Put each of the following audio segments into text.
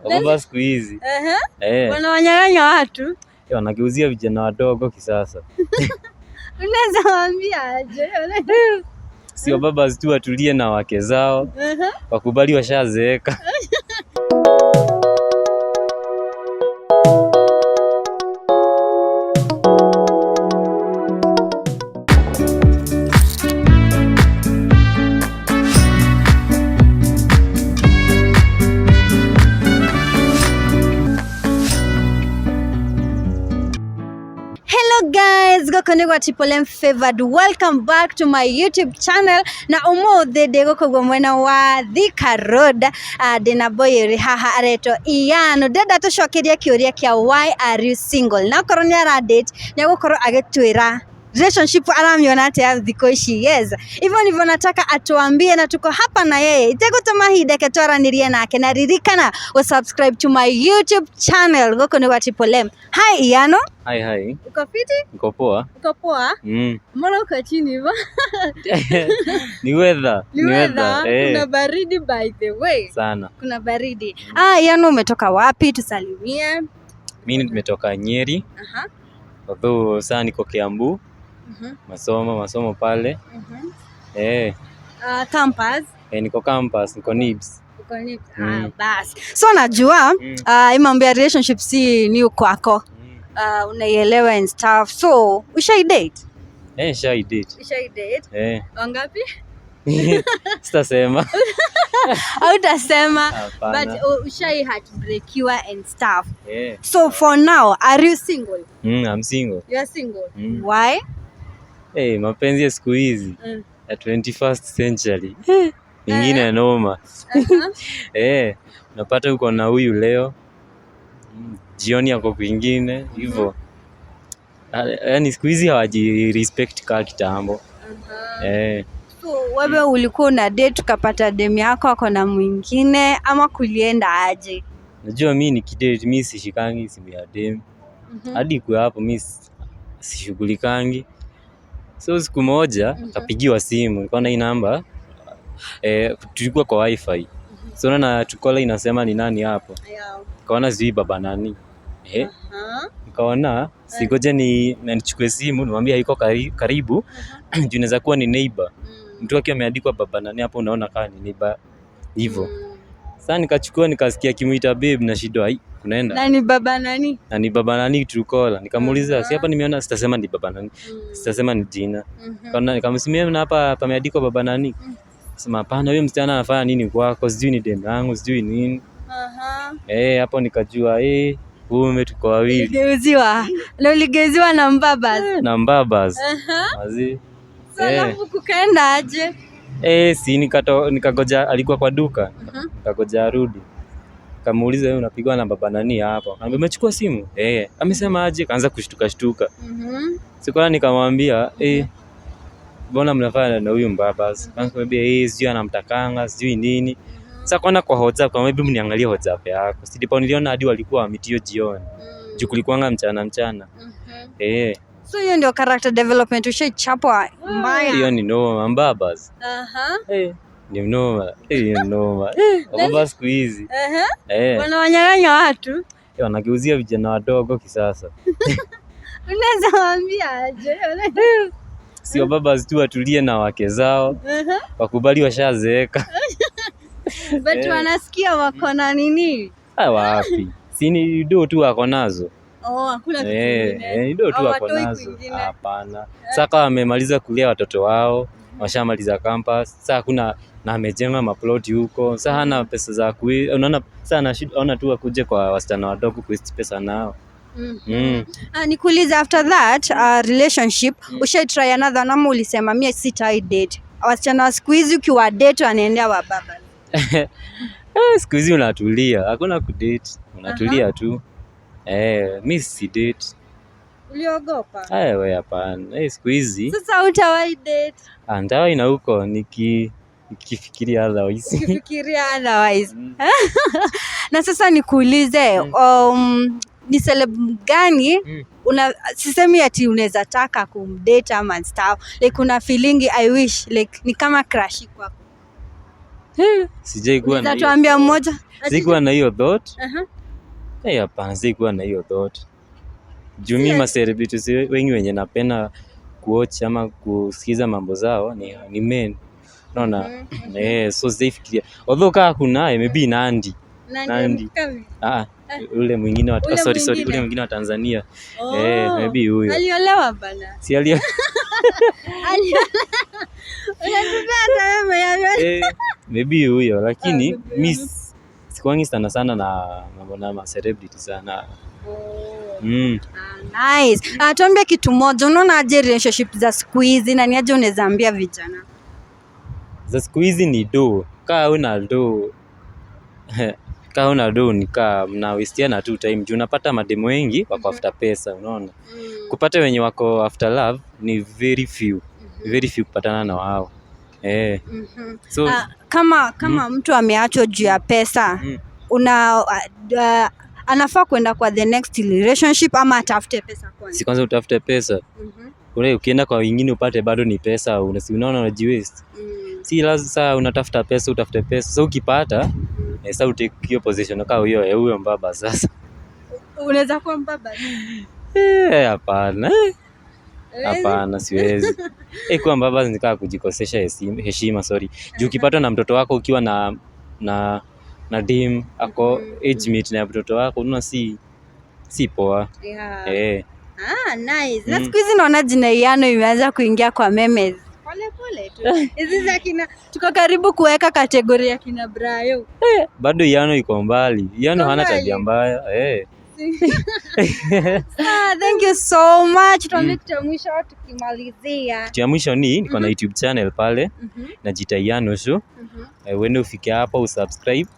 Wababa siku hizi. Wanawanyang'anya watu. Wanageuzia vijana wadogo kisasa. Unaweza waambia aje? Si wababa tu watulie na wake zao. Wakubali washazeeka. Favored. Welcome back to my YouTube channel. Na umuthi ndigukugwa mwena wa Thika Road. Dina boy haha areto Ianoh. Ndenda tucokerie kiuria kia why are you single? Na korwo ni ara date ni gukorwo agitwira relationship aramiona atia thiko ici. Yes, hivyo ndivyo nataka atuambie, na tuko hapa na yeye. Itegutuma hideke twaranirie nake, na ririkana subscribe to my YouTube channel. Goko ni Watipolem. Hi Ianoh. Hi. Uko fiti? Uko poa? Uko poa? Mbona uko chini hivyo? Ni weather. Kuna baridi by the way. Sana. Kuna baridi. Ianoh, umetoka wapi? Tusalimie. Mimi nimetoka Nyeri. Although sana niko Kiambu. Masomo pale. Campus. Niko campus, niko Nibs. Uko Nibs. Bas. So najua mambo ya relationship si new kwako. Unaielewa and stuff. So, ushai date? Ushai date. Wangapi? Sitasema. Hautasema. But ushai heartbreakiwa and stuff. So for now, are you single? I'm single. You are single. Why? Mapenzi ya siku hizi ya 21st century. Ingine noma. Unapata uko na huyu leo, jioni yako kwingine hivyo. Yaani siku hizi hawaji respect kama kitambo. So wewe ulikuwa na date ukapata dem yako ako na mwingine ama kulienda aje? Najua mimi nikidate mimi sishikangi simu ya dem. Hadi kwa hapo mimi sishughulikangi. So siku moja kapigiwa simu, nikaona hii namba tulikuwa kwa wifi. So na tukola inasema ni nani hapo? Nikaona sijui baba nani. Nikaona sigoje nichukue simu nimwambie yuko karibu. Juu inaweza kuwa ni neighbor. Mtu akiwa ameandikwa baba nani hapo unaona kama ni neighbor hivyo. Sasa nikachukua nikasikia kimuita babe na shida kunaenda. Nani baba nani? Nani baba nani tukola. Nikamuuliza si hapa nimeona, sitasema ni baba nani. Sitasema ni jina. Nikamsimia na hapa pameandikwa baba nani. Sema hapana, wewe msichana anafanya nini kwako? Sijui ni dem yangu, sijui nini. Hapo nikajua huyu tuko wawili. Uligeuziwa na mbabaz. Na mbabaz. Mazi. So alafu kukaenda aje? Si nikagoja, alikuwa kwa duka. Nikagoja arudi. Kamuuliza wewe unapigwa na baba nani hapa? Akaniambia umechukua simu? Amesema aje? Kaanza kushtuka. Sikuwa nikamwambia mbona mnafanya na huyu mbabaz? Akaniambia sijui anamtakanga, sijui nini. Sasa kwana kwa WhatsApp kama hebu mniangalie WhatsApp yako. Ndipo niliona hadi walikuwa wamitio jioni. Juu kulikuanga mchana. So hiyo ndio character development ushaichapwa mbaya. Hiyo ni noma mbabaz. Ni noma. Wababa siku hizi. Wanawanyang'anya watu. Wanageuzia vijana wadogo kisasa. Unaweza waambia aje? Si wababa tu watulie na wake zao. Wakubali washazeeka. But wanasikia wako na nini? Wapi? Si ni do tu wako nazo. Hakuna kitu kingine. Ni do tu wako nazo. Hapana. Sasa wamemaliza kulea watoto wao, washamaliza campus. Sasa kuna na amejenga maploti huko. Sasa hana pesa za unaona sana ona tu akuje kwa wasichana wadogo kuisti pesa nao. Nikuuliza after that relationship ushai try another, na ulisema mimi sitai date. Wasichana wa siku hizi ukiwa date wanaendea wababa. Siku hizi unatulia, hakuna kudate, unatulia tu. Mimi si date. Uliogopa? Wewe hapana. Siku hizi. Sasa utawahi date? Nitawahi na huko nikifikiria otherwise. Na sasa nikuulize ni celeb gani sisemi ati unaweza taka kumdate ama stuff, like una feeling I wish like ni kama crush kwako? Sijaikuwa na hiyo. Tuambia mmoja. Sikuwa na hiyo thought. Hapana, sikuwa na hiyo thought. Juu mimi ma celebrities wengi wenye napenda kuwatch ama kusikiza mambo zao ni men. Unaona? So sifikiria. Although kama kuna maybe Nandi. Ule mwingine wa ule mwingine wa Tanzania. Maybe huyo. Aliolewa bana. Si aliolewa. Maybe huyo, lakini mimi sikuangi sana na mambo na celebrity sana. Nice. Tuambie kitu moja, unaona aje relationship za siku hizi na ni aje unaweza ambia vijana? Za siku hizi ni do. Kaa una do ni kaa mna wasteana tu time. Juu unapata mademo wengi wako after pesa, unaona. Kupata wenye wako after love ni very few. Very few kupatana na wao. So kama mtu ameachwa juu ya pesa, anafaa kwenda kwa the next relationship ama atafute pesa kwanza? Si kwanza utafute pesa. Ukienda kwa wengine upate bado ni pesa, unaona unajiwaste. Si lazima unatafuta pesa, utafute pesa. So ukipata, sasa utake hiyo position kama huyo mbaba sasa. Unaweza kuwa mbaba? Hapana. Hapana, siwezi. Kuwa mbaba nikaa kujikosesha heshima, sorry. Juu ukipata na mtoto wako ukiwa na dim ako age mate na mtoto wako, unaona si poa. Nice. Na siku hizi naona jina Ianoh imeanza kuingia kwa memes. Pole tu. Hizi za kina tuko karibu kuweka kategoria ya kina Brayo. Bado Ianoh iko mbali. Ianoh hana tabia mbaya. Thank you so much. Tuambie kitu mwisho tukimalizia. Kitu mwisho niko na YouTube channel pale. Najiita Ianoh Show. Uende ufike hapa usubscribe.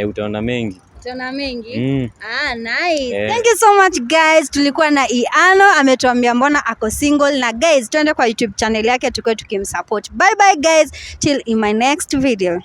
Utaona mengi. Nice. Thank you so much guys. Tulikuwa na Ianoh, ametuambia mbona ako single, na guys tuende kwa YouTube channel yake tukimsupport. Bye bye guys, till in my next video.